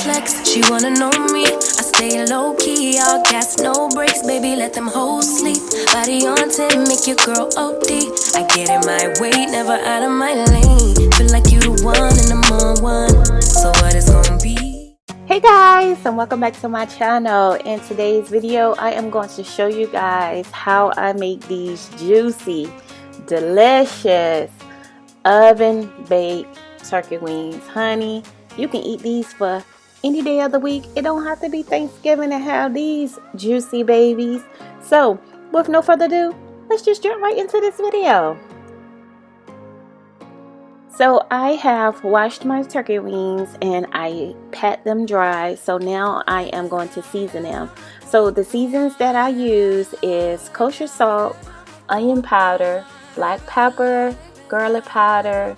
flex, she wanna know me. I stay low key, all gas, no brakes, baby, let them hoes sleep. Body on 10, make your girl OD. I get in my way, never out of my lane. Feel like you the one and I'm on one. So what it's gonna be? Hey guys, and welcome back to my channel. In today's video, I am going to show you guys how I make these juicy, delicious, oven baked turkey wings. Honey, you can eat these for any day of the week. It don't have to be Thanksgiving to have these juicy babies. So with no further ado, let's just jump right into this video. So I have washed my turkey wings and I pat them dry. So now I am going to season them. So the seasons that I use is kosher salt, onion powder, black pepper, garlic powder,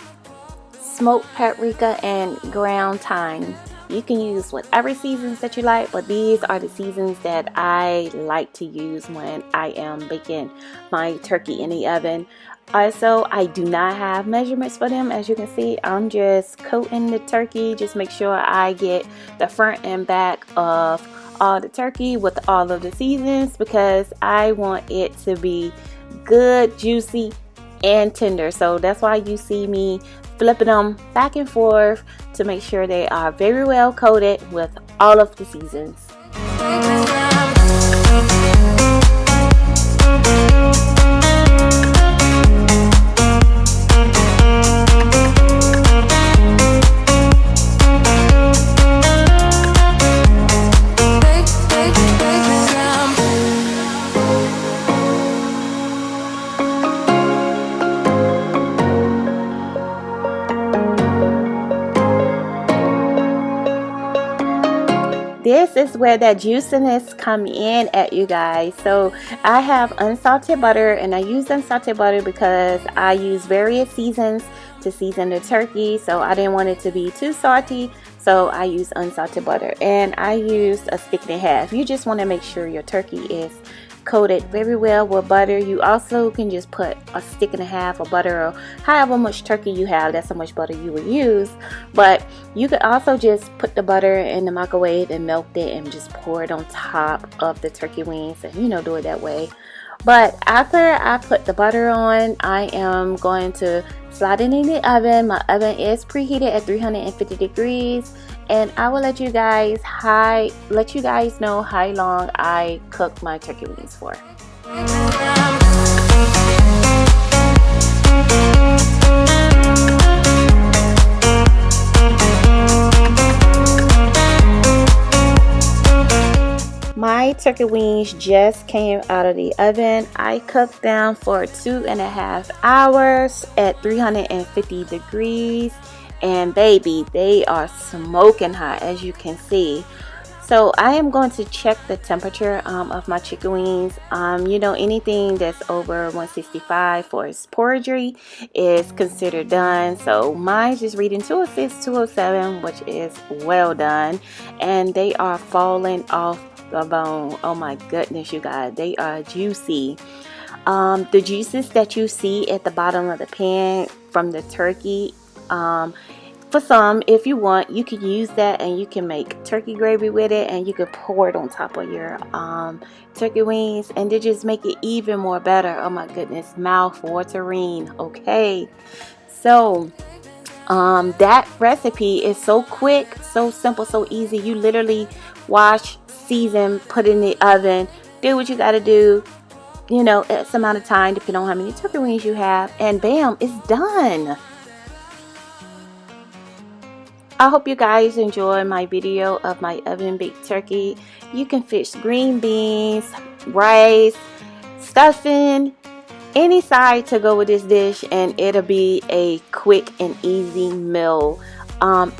smoked paprika, and ground thyme. You can use whatever seasons that you like, but these are the seasons that I like to use when I am baking my turkey in the oven. Also, I do not have measurements for them. As you can see, I'm just coating the turkey. Just make sure I get the front and back of all the turkey with all of the seasons, because I want it to be good, juicy, and tender. So that's why you see me flipping them back and forth to make sure they are very well coated with all of the seasons. This is where that juiciness come in at, you guys. So I have unsalted butter, and I use unsalted butter because I use various seasons to season the turkey. So I didn't want it to be too salty, so I use unsalted butter, and I used a stick and a half. You just want to make sure your turkey is coated very well with butter. You also can just put a stick and a half of butter, or however much turkey you have, that's how much butter you would use. But you could also just put the butter in the microwave and melt it and just pour it on top of the turkey wings, and do it that way. But after I put the butter on, I am going to slide it in the oven. My oven is preheated at 350 degrees, and I will let you guys know how long I cook my turkey wings for. My turkey wings just came out of the oven. I cooked them for 2.5 hours at 350 degrees. And baby, they are smoking hot, as you can see. So I am going to check the temperature of my chicken wings. Anything that's over 165 for its poetry is considered done. So mine's just reading 206, 207, which is well done. And they are falling off the bone. Oh my goodness, you guys, they are juicy. The juices that you see at the bottom of the pan from the turkey, for some, if you want, you can use that and you can make turkey gravy with it, and you can pour it on top of your turkey wings, and they just make it even more better. Oh my goodness, mouth watering. Okay, so that recipe is so quick, so simple, so easy. You literally wash, season, put in the oven, do what you got to do, X amount of time depending on how many turkey wings you have, and bam, it's done. I hope you guys enjoy my video of my oven baked turkey. You can fix green beans, rice, stuffing, any side to go with this dish, and it'll be a quick and easy meal.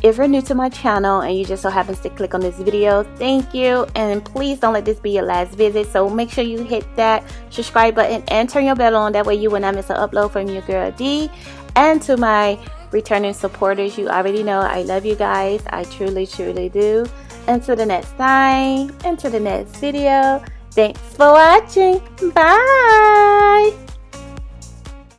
If you're new to my channel and you just so happens to click on this video, thank you, and please don't let this be your last visit. So make sure you hit that subscribe button and turn your bell on, that way you will not miss an upload from your girl Dee. And to my returning supporters, you already know I love you guys. I truly do. Until the next time, until the next video, thanks for watching. Bye.